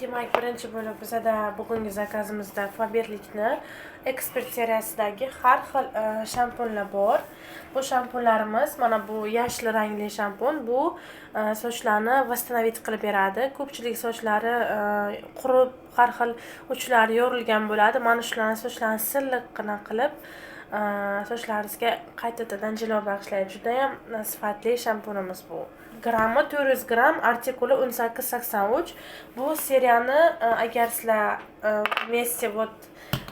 Demak, birinchi bo'lib bizada bugungi zakazimizda Faberlikni ekspert seriyasidagi har xil shampunlar bor. Bu shampunlarimiz mana bu yashil rangli shampun. Bu sochlarni восстановить qilib beradi. Ko'pchilik sochlari qurib, har xil uchlari yorilgan bo'ladi. Mana shularni sochlarni silliqqina qilib sochlaringizga qaytadan jilo bag'ishlaydi. Juda ham sifatli shampunimiz bu. Grammi 400 gram, artikuli 1883. Bu seriyani agar sizlar vmесте вот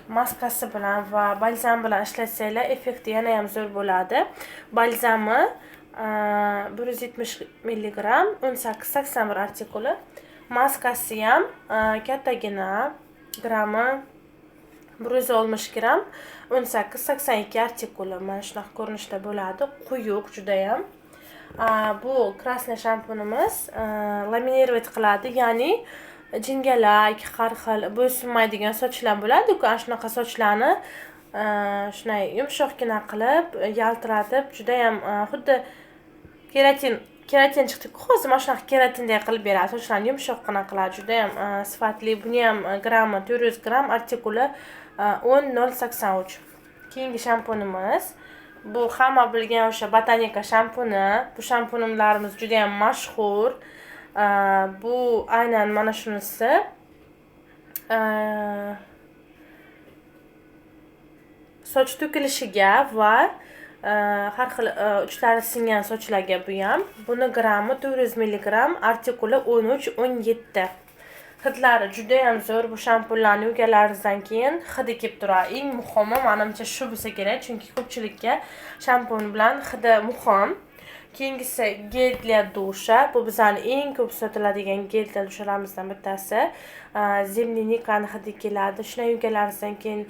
maskasi bilan va balzam bilan ishlatsangiz, effekti yana ham zo'r bo'ladi. Balzami 170 mg, 1881 artikuli. Maskasi ham kattagina, grammi 160 gram, 1882 artikuli. Mana shunaqa ko'rinishda bo'ladi. Quyuq juda ham. Bu krasnoy shampunimiz laminировать qiladi, ya'ni jingalak, har xil bo'ysunmaydigan sochlar bo'ladi-ku, ana shunaqa sochlarni shunday yumshoqgina qilib, yaltiratib, juda ham xuddi keratin chiqdi-ku, hozir mana shunaqa keratindek qilib beradi. Sochlarni yumshoqqina qiladi, juda ham sifatli. Buni ham grammi 400 gram, artikuli 10083. Keyingi shampunimiz bu hamma bilgan o'sha botanika shampuni. Bu shampunlarimiz juda ham mashhur. Bu aynan mana shunisi. Soch to'kilishiga va har xil uchlari singan sochlarga bu ham. Buni grammi 400 mg, artikuli 13-17. Hidlari juda ham zo'r. Bu shampunlarni yuvganlaringizdan keyin hidi kelib turadi. Eng muhimi menimcha shu bo'lsa kerak, chunki ko'pchilikka shampun bilan hidi muhim. Keyingisi gel для душа. Bu bizning eng ko'p sotiladigan gel для dushalarimizdan bittasi. Zemlyanikani hidi keladi. Shuni yuvganlaringizdan keyin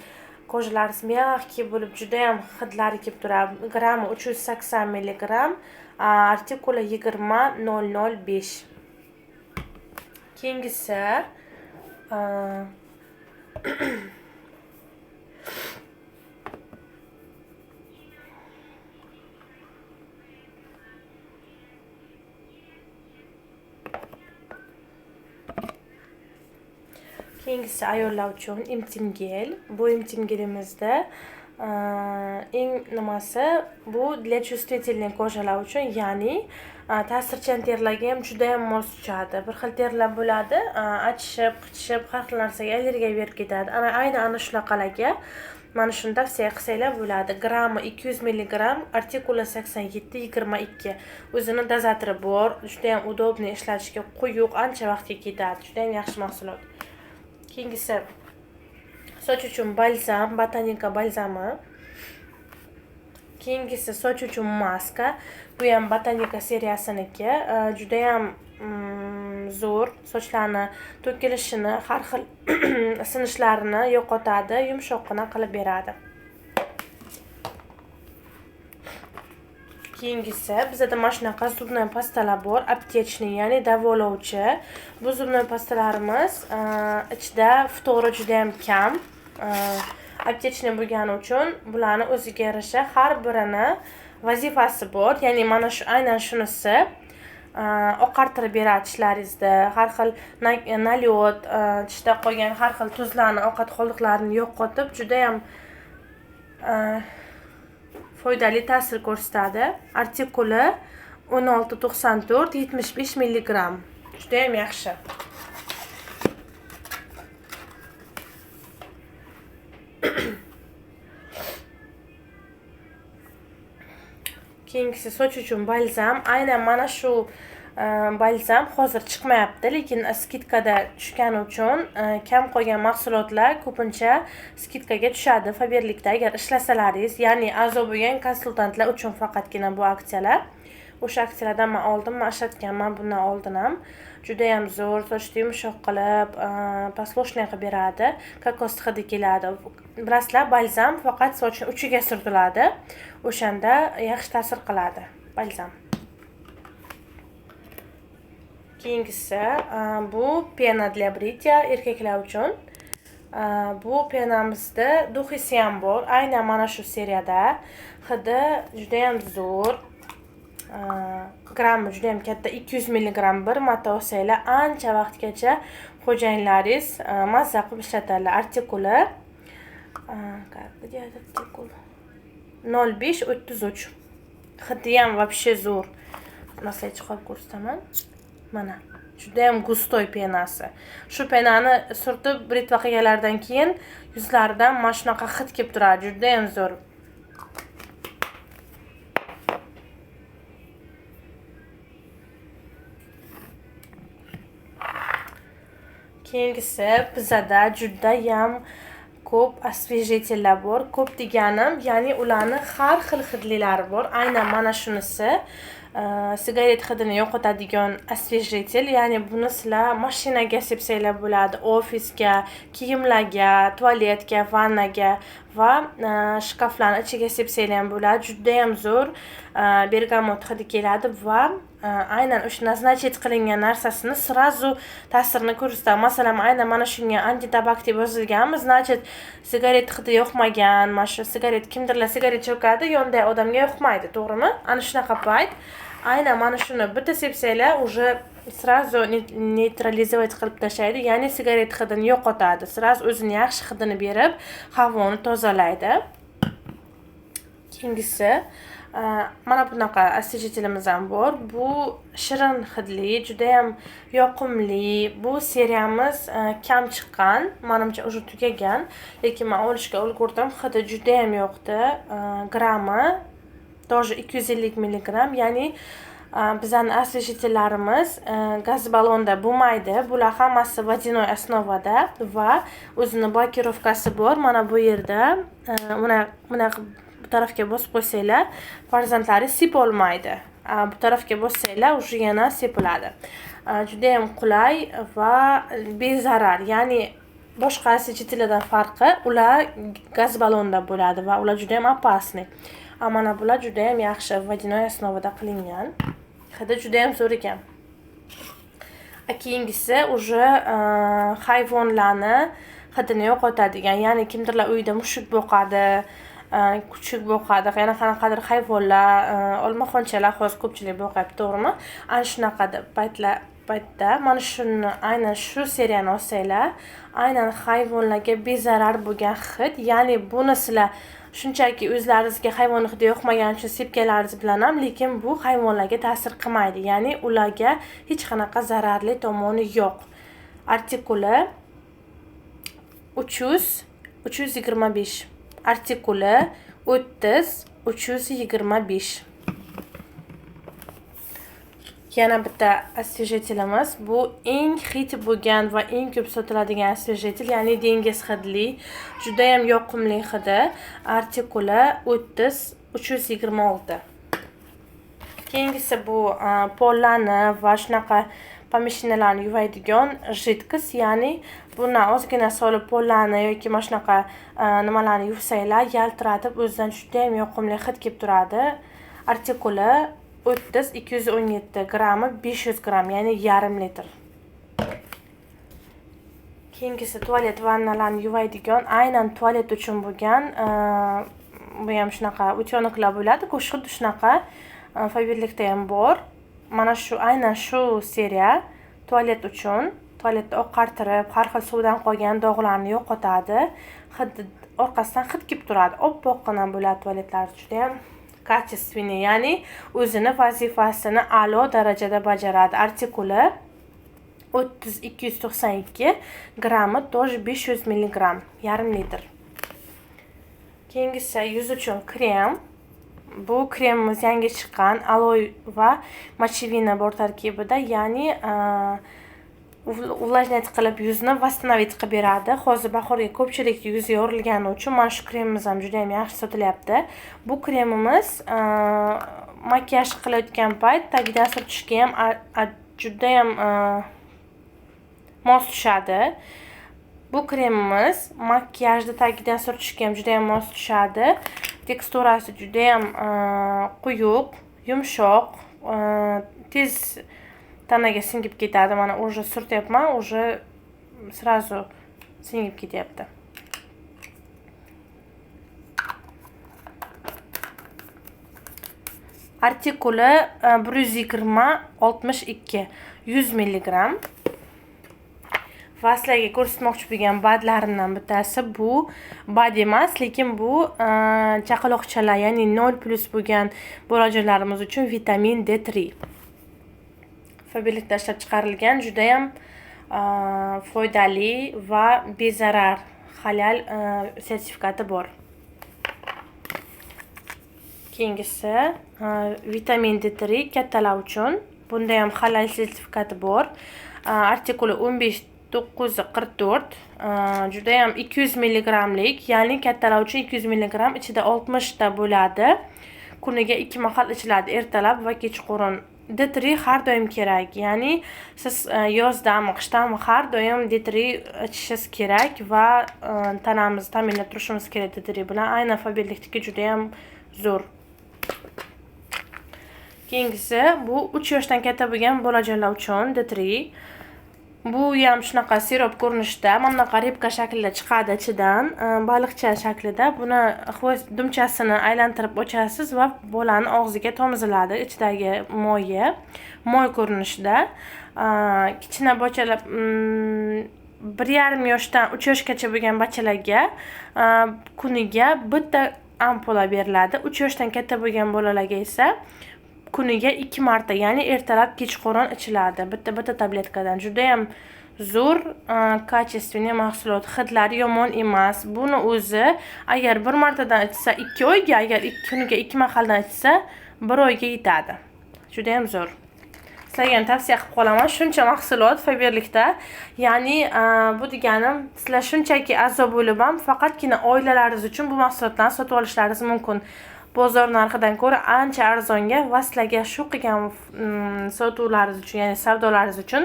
kojalaringiz mягкий bo'lib, juda ham hidlari kelib turadi. Grammi 380 mg, artikuli 20005. Keyingisi Keyingisi ayollar uchun intim gel. Bu intim gelimizda eng nimasi bu для чувствительной kojalar uchun, ya'ni ta'sirchan terlarga ham juda ham mos tushadi. Bir xil terlar bo'ladi, achishib, qichishib, har xil narsaga allergiya berib ketadi. Aynan shunaqalarga mana shuni tavsiya qilsanglar bo'ladi. Grammi 200 mg, artikuli 87-22. O'zini dozatori bor, juda ham udobniy ishlatishga, quyuq, ancha vaqtga ketadi. Juda ham yaxshi mahsulot. Keyingisi soch uchun balzam, botanika balzami. Keyingisi soch uchun maska. Bu ham botanika seriyasiniki. Juda ham zo'r, sochlarni to'kilishini, har xil sinishlarini yo'qotadi, yumshoqqina qilib beradi. Keyingisi bizda mana shunaqa zubnoy pastalar bor, aptechniy, ya'ni davolovchi. Bu zubnoy pastalarimiz ichida ftori juda ham kam. Aptechniy bo'lgani uchun bularni o'ziga yarasha har birini vazifasi bor. Ya'ni mana shu aynan shunisi oqartirib beradi tishlaringizda, har xil nalyot, tishda qolgan har xil tuzlarni, ovqat qoldiqlarini yo'qotib, juda ham foydali ta'sir ko'rsatadi. Artikuli 1694, 75 mg. Juda ham yaxshi. Keyingisi soch uchun balzam. Aynan mana shu balzam hozir chiqmayapti, lekin skidkada tushgani uchun kam qolgan mahsulotlar ko'pincha skidkaga tushadi. Faberlikda agar ishlasalaringiz, ya'ni a'zo bo'lgan konsultantlar uchun faqatgina bu aksiyalar. O'sha aksiyalardan men oldim, men ishlatganman bundan oldin ham. Juda ham zo'r, sochni yumshoq qilib, posloshniy qilib beradi. Kokos hidi keladi. Bilasizlar, balzam faqat sochning uchiga surtiladi. O'shanda yaxshi ta'sir qiladi balzam. Keyingisi bu pena для бритья erkaklar uchun. Bu penamizda duxisi ham bor, aynan mana shu seriyada. Hidi juda ham zo'r. grammi juda ham katta, 200 milligram bir marta olsanglar ancha vaqtgacha xo'jayinlaringiz mazza qilib ishlatadilar. Artikuli 0533. Hidi ham вообще zo'r. Nasıl chiqarib ko'rsataman? Mana juda ham gustoy penasi. Shu penani surtib britva qilganlardan keyin yuzlaridan mana shunaqa hid kelib turadi. Juda ham zo'r. Keyingisi bizada juda ham ko'p освежителlar bor. Ko'p deganim, ya'ni ularni har xil hidlilari bor. Aynan mana shunisi sigaret hidini yo'qotadigan освежитель, ya'ni buni sizlar mashinaga sepsanglar bo'ladi, ofisga, kiyimlarga, tualetga, vannaga va shkaflarning ichiga sepsanglar ham bo'ladi. Juda ham zo'r bergamot hidi keladi va aynan o'sha назначить qilingan narsasini srazu ta'sirini ko'rsatadi. Masalan, aynan mana shunga antitabak deb yozilganmi, значит, sigaret hidi yoqmagan, mana shu sigaret kimdirlar sigaret chekadi, yonday odamga yoqmaydi, to'g'rimi? Ana shunaqa payt aynan mana shuni bitta sepsanglar, уже srazu neytralizovat qilib tashlaydi, ya'ni sigaret hidini yo'qotadi. Srazu o'zini yaxshi hidini berib, havoni tozalaydi. Keyingisi mana bunaqa освежителimiz ham bor. Bu shirin hidli, juda ham yoqimli. Bu seriyamiz kam chiqqan, menimcha уже tugagan, lekin men olishga ulgurdim. Hidi juda ham yoqdi. Grammi тоже 250 milligram, ya'ni bizning освежителlarimiz gaz ballonda bo'lmaydi. Bular hammasi водяной основada va o'zini blokirovkasi bor. Mana bu yerda mana bu tarafga bosib qo'ysanglar, farzandlaringiz sep olmaydi. Bu tarafga bossanglar, уже yana sepiladi. Juda ham qulay va bezarar. Ya'ni boshqa освежителlardan farqi, ular gaz ballonda bo'ladi va ular juda ham opasniy. Mana bular juda ham yaxshi водяной основada qilingan. Hidi juda ham zo'r ekan. Keyingisi уже hayvonlarni hidini yo'qotadigan, ya'ni kimdirlar uyda mushuk boqadi, kuchuk boqadi, yana qanaqadir hayvonlar, olmaxonchalar hozir ko'pchilik boqyapti, to'g'rimi? Ana shunaqa paytda mana shuni aynan shu seriyani olsanglar, aynan hayvonlarga bezarar bo'lgan hid, ya'ni buni sizlar shunchaki o'zlaringizga hayvon hidi yoqmagani uchun sepganlaringiz bilan ham, lekin bu hayvonlarga ta'sir qilmaydi, ya'ni ularga hech qanaqa zararli tomoni yo'q. Artikuli 325. Artikuli 30-325. Yana bitta освежителimiz. Bu eng hit bo'lgan va eng ko'p sotiladigan освежитель, ya'ni dengiz hidli, juda ham yoqimli hidi. Artikuli 30-326. Keyingisi bu pollarni va shunaqa pomeshinalarni yuvadigan jidkis, ya'ni buni ozgina solib pollarni yoki mana shunaqa nimalarni yuvsanglar, yaltiratib o'zidan juda ham yoqimli hid kelib turadi. Artikuli 30-217, grammi 500 gram, ya'ni yarim litr. Keyingisi tualet vannalarni yuvadigan, aynan tualet uchun bo'lgan, bu ham shunaqa o'tyoniklar bo'ladi, xuddi shunaqa Faberlikda ham bor. Mana shu aynan shu seriya tualet uchun, tualetni oqartirib, har xil suvdan qolgan dog'larni yo'qotadi. Hid orqasidan hid kelib turadi. Oppoqqina bo'ladi tualetlar, juda ham качественный, ya'ni o'zini vazifasini a'lo darajada bajaradi. Artikuli 30-292, grammi тоже 500 milligram, yarim litr. Keyingisi yuz uchun krem. Bu kremimiz yangi chiqqan, aloe va mochevina bor tarkibida, ya'ni увлажнять qilib yuzni восстановить qilib beradi. Hozir bahorga ko'pchilik yuzi yorilgani uchun mana shu kremimiz ham juda ham yaxshi sotilyapti. Bu kremimiz makiyaj qilayotgan payt tagidan surtishga ham juda ham mos tushadi. Bu kremimiz makiyajda tagidan surtishga ham juda ham mos tushadi. Teksturasi juda ham quyuq, yumshoq, tez tanaga singib ketadi. Mana уже surtyapman, уже srazu singib ketyapti. Artikuli 120-62 100 mg. Va sizlarga ko'rsatmoqchi bo'lgan badlarimdan bittasi bu bad emas, lekin bu chaqaloqchalar, ya'ni 0+ bo'lgan bolajonlarimiz uchun vitamin D3. Faberlikda ishlab chiqarilgan juda ham foydali va bezarar halal sertifikati bor. Keyingisi vitamin D3 kattalar uchun. Bunda ham halal sertifikati bor. Artikuli 15944. Juda ham 200 mg-lik, ya'ni kattalar uchun 200 mg, ichida 60 ta bo'ladi. Kuniga 2 mahal ichiladi, ertalab va kechqurun. D3 har doim kerak. Ya'ni siz yozdami, qishdami har doim D3 ichishingiz kerak va tanamizni ta'minlab turishimiz kerak D3 bilan. Aynan Faberlikniki juda ham zo'r. Keyingisi bu 3 yoshdan katta bo'lgan bolajonlar uchun D3. Bu ham shunaqa sirop ko'rinishda, mana bunaqa repka shaklida chiqadi ichidan, baliqcha shaklida. Buni dumchasini aylantirib ochasiz va bolani og'ziga tomiziladi. Ichidagi moy ko'rinishda. Kichkina bochalar 1,5 yoshdan 3 yoshgacha bo'lgan bachalarga kuniga bitta ampula beriladi. 3 yoshdan katta bo'lgan bolalarga esa kuniga 2 marta, ya'ni ertalab kechqurun ichiladi. Bitta tabletkadan. Juda ham zo'r, kачественный mahsulot. Hidlari yomon emas. Buni o'zi agar bir martadan ichsa 2 oyga, agar kuniga 2 mahaldan ichsa 1 oyga yetadi. Juda ham zo'r. Sizlarga ham tavsiya qilib qolaman. Shuncha mahsulot Faberlikda. Ya'ni bu deganim, sizlar shunchaki a'zo bo'lib ham faqatgina oilalaringiz uchun bu mahsulotlarni sotib olishlaringiz mumkin. Bozor narxidan ko'ra ancha arzonga va sizlarga shu qilgan sotuvlaringiz uchun, ya'ni savdolaringiz uchun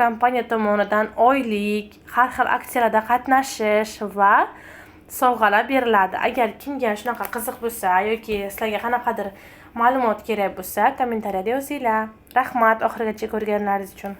kompaniya tomonidan oylik har xil aksiyalarda qatnashish va sovg'alar beriladi. Agar kimga shunaqa qiziq bo'lsa yoki sizlarga qanaqadir ma'lumot kerak bo'lsa, kommentariyada yozinglar. Rahmat oxirigacha ko'rganlaringiz uchun.